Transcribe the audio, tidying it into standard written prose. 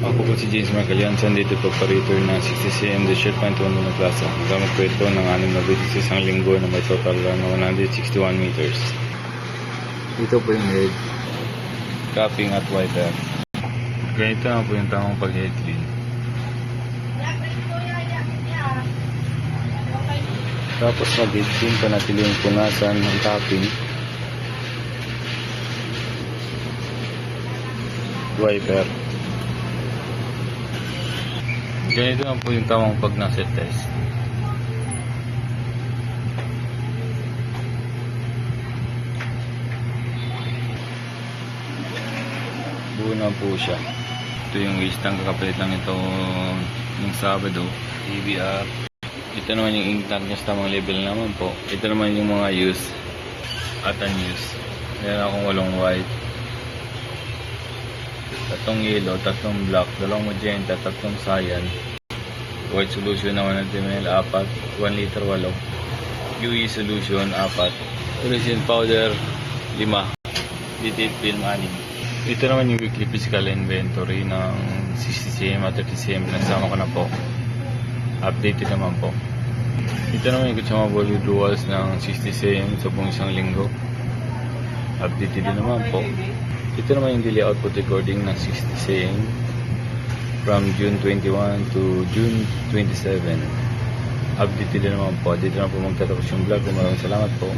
Ako po si James Marcaliansan dito po pa-return ng 60cm The Shirt Point London Plaza. Gamit po ito ng 6 na visit sa isang linggo na may total na 161 meters. Dito po yung head, capping at wiper. Ganito na po yung tamang pag-head clean. Tapos mag-head clean, panatili yung punasan ng capping, wiper. Ganito na po yung tamang pag nasa test. Buo na po siya. Ito yung waste tank, kakapalit lang ito ng Sabado. TBR. Ito naman yung ink tank niya sa tamang level naman po. Ito naman yung mga use at unused. Meron akong 8 white, 3 yellow, 3 black, 2 magenta, 3 cyan. White solution na 100 ml, 4, 1 liter 8. UE solution 4. Resin powder 5. Detail film 6. Ito naman yung weekly physical inventory ng 60cm at 30cm. Pinagsama ko na po. Updated naman po. Ito naman yung consumable withdrawals ng 60cm sa buong isang linggo. Updated din naman po. Ito naman yung daily output recording ng 60cm from June 21 to June 27. Updated din naman po. Dito na po magtatapos yung vlog. Maraming salamat po.